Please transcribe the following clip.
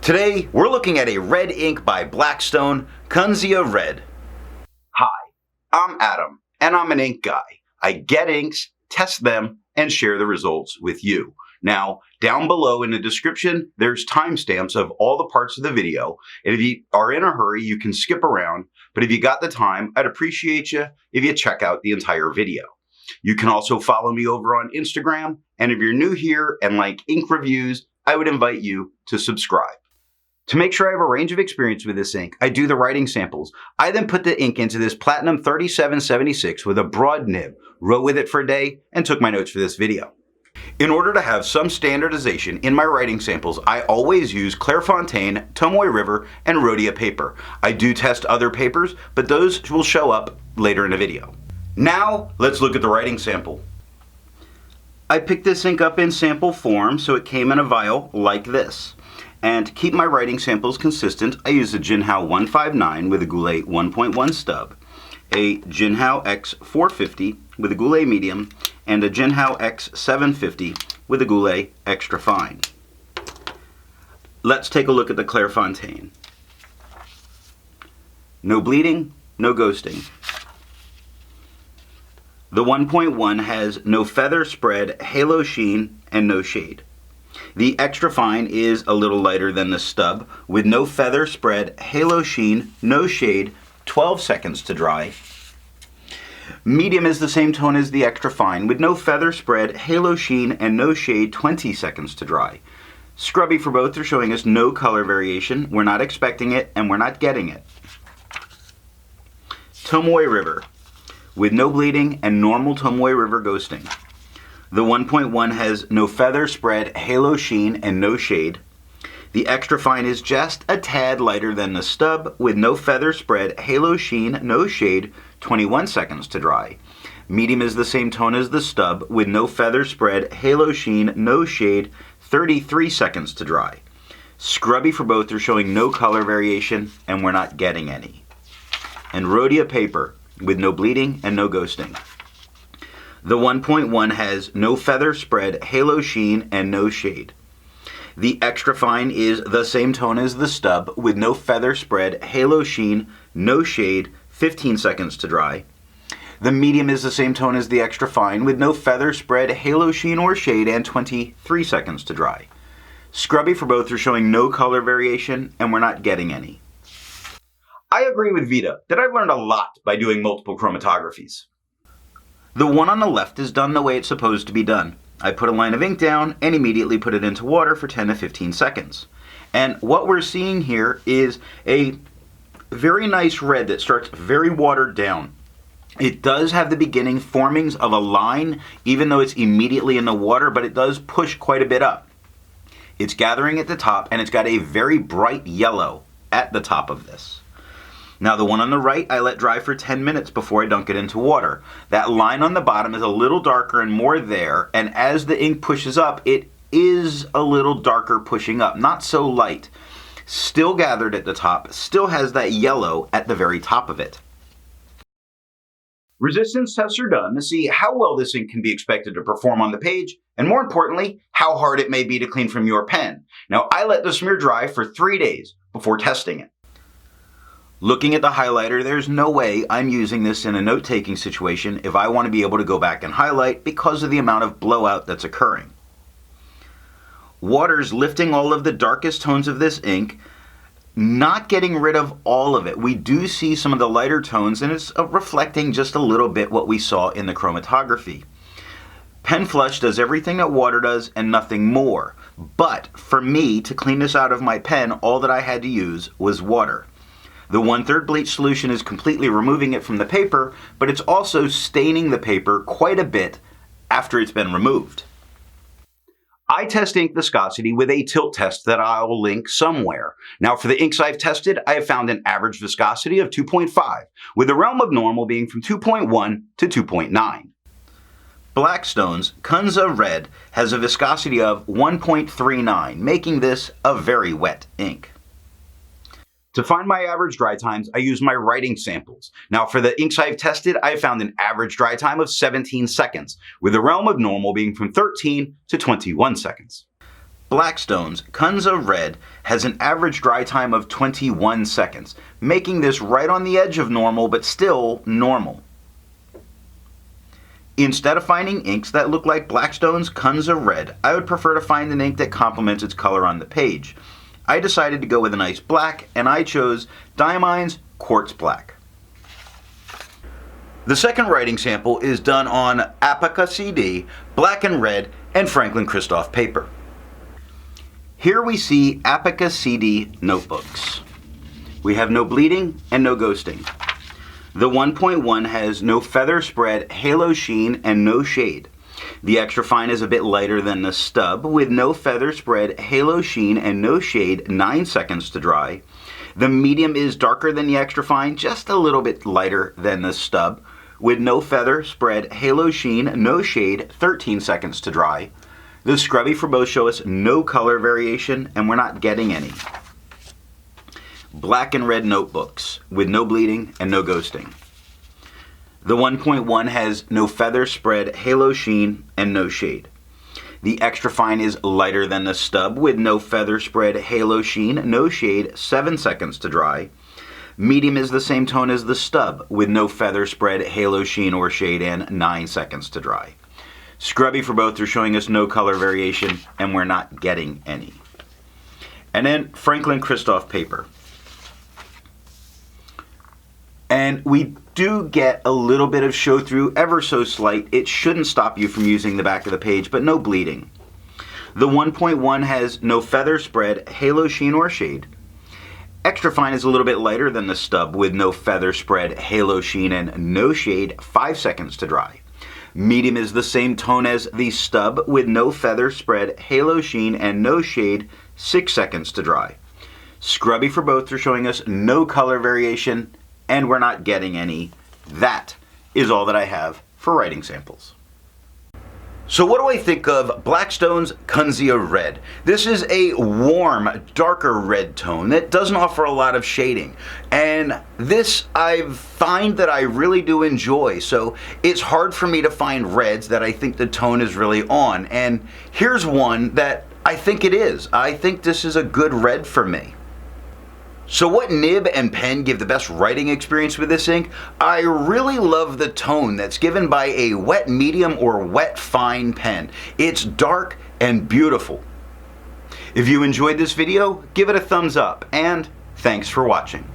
Today, we're looking at a red ink by Blackstone Kunzea Red. Hi, I'm Adam, and I'm an ink guy. I get inks, test them, and share the results with you. Now, down below in the description, there's timestamps of all the parts of the video, and if you are in a hurry, you can skip around, but if you got the time, I'd appreciate you if you check out the entire video. You can also follow me over on Instagram, and if you're new here and like ink reviews, I would invite you to subscribe. To make sure I have a range of experience with this ink, I do the writing samples. I then put the ink into this Platinum 3776 with a broad nib, wrote with it for a day, and took my notes for this video. In order to have some standardization in my writing samples, I always use Clairfontaine, Tomoe River, and Rhodia paper. I do test other papers, but those will show up later in the video. Now, let's look at the writing sample. I picked this ink up in sample form, so it came in a vial like this. And to keep my writing samples consistent, I use a Jinhao 159 with a Goulet 1.1 stub, a Jinhao X450 with a Goulet medium, and a Jinhao X750 with a Goulet extra fine. Let's take a look at the Clairfontaine. No bleeding, no ghosting. The 1.1 has no feather spread, halo sheen, and no shade. The extra fine is a little lighter than the stub, with no feather spread, halo sheen, no shade, 12 seconds to dry. Medium is the same tone as the extra fine, with no feather spread, halo sheen, and no shade, 20 seconds to dry. Scrubby for both are showing us no color variation. We're not expecting it, and we're not getting it. Tomoe River, with no bleeding and normal Tomoe River ghosting. The 1.1 has no feather spread, halo sheen, and no shade. The extra fine is just a tad lighter than the stub, with no feather spread, halo sheen, no shade, 21 seconds to dry. Medium is the same tone as the stub, with no feather spread, halo sheen, no shade, 33 seconds to dry. Scrubby for both are showing no color variation, and we're not getting any. And Rhodia paper, with no bleeding and no ghosting. The 1.1 has no feather spread, halo sheen, and no shade. The extra fine is the same tone as the stub, with no feather spread, halo sheen, no shade, 15 seconds to dry. The medium is the same tone as the extra fine, with no feather spread, halo sheen, or shade, and 23 seconds to dry. Scrubby for both are showing no color variation, and we're not getting any. I agree with Vita that I've learned a lot by doing multiple chromatographies. The one on the left is done the way it's supposed to be done. I put a line of ink down and immediately put it into water for 10 to 15 seconds. And what we're seeing here is a very nice red that starts very watered down. It does have the beginning formings of a line, even though it's immediately in the water, but it does push quite a bit up. It's gathering at the top, and it's got a very bright yellow at the top of this. Now the one on the right I let dry for 10 minutes before I dunk it into water. That line on the bottom is a little darker and more there, and as the ink pushes up, it is a little darker pushing up, not so light. Still gathered at the top, still has that yellow at the very top of it. Resistance tests are done to see how well this ink can be expected to perform on the page, and more importantly, how hard it may be to clean from your pen. Now I let the smear dry for 3 days before testing it. Looking at the highlighter, there's no way I'm using this in a note-taking situation if I want to be able to go back and highlight because of the amount of blowout that's occurring. Water's lifting all of the darkest tones of this ink, not getting rid of all of it. We do see some of the lighter tones, and it's reflecting just a little bit what we saw in the chromatography. Pen Flush does everything that water does and nothing more. But for me to clean this out of my pen, all that I had to use was water. The 1/3 bleach solution is completely removing it from the paper, but it's also staining the paper quite a bit after it's been removed. I test ink viscosity with a tilt test that I'll link somewhere. Now for the inks I've tested, I have found an average viscosity of 2.5, with the realm of normal being from 2.1 to 2.9. Blackstone's Kunzea Red has a viscosity of 1.39, making this a very wet ink. To find my average dry times, I use my writing samples. Now for the inks I've tested, I found an average dry time of 17 seconds, with the realm of normal being from 13 to 21 seconds. Blackstone's Kunzea Red has an average dry time of 21 seconds, making this right on the edge of normal, but still normal. Instead of finding inks that look like Blackstone's Kunzea Red, I would prefer to find an ink that complements its color on the page. I decided to go with a nice black, and I chose Diamine's Quartz Black. The second writing sample is done on Apica CD, black and red, and Franklin Christoph paper. Here we see Apica CD notebooks. We have no bleeding and no ghosting. The 1.1 has no feather spread, halo sheen, and no shade. The extra fine is a bit lighter than the stub, with no feather spread, halo sheen, and no shade, 9 seconds to dry. The medium is darker than the extra fine, just a little bit lighter than the stub, with no feather spread, halo sheen, no shade, 13 seconds to dry. The scrubby for both show us no color variation, and we're not getting any. Black and red notebooks with no bleeding and no ghosting. The 1.1 has no feather spread, halo sheen, and no shade. The extra fine is lighter than the stub with no feather spread, halo sheen, no shade, 7 seconds to dry. Medium is the same tone as the stub with no feather spread, halo sheen, or shade, and 9 seconds to dry. Scrubby for both are showing us no color variation, and we're not getting any. And then Franklin Christoph paper. And we do get a little bit of show through, ever so slight. It shouldn't stop you from using the back of the page, but no bleeding. The 1.1 has no feather spread, halo sheen, or shade. Extra fine is a little bit lighter than the stub with no feather spread, halo sheen, and no shade, 5 seconds to dry. Medium is the same tone as the stub with no feather spread, halo sheen, and no shade, 6 seconds to dry. Scrubby for both are showing us no color variation, and we're not getting any. That is all that I have for writing samples. So what do I think of Blackstone's Kunzea Red? This is a warm, darker red tone that doesn't offer a lot of shading. And this I find that I really do enjoy. So it's hard for me to find reds that I think the tone is really on. And here's one that I think it is. I think this is a good red for me. So what nib and pen give the best writing experience with this ink? I really love the tone that's given by a wet medium or wet fine pen. It's dark and beautiful. If you enjoyed this video, give it a thumbs up, and thanks for watching.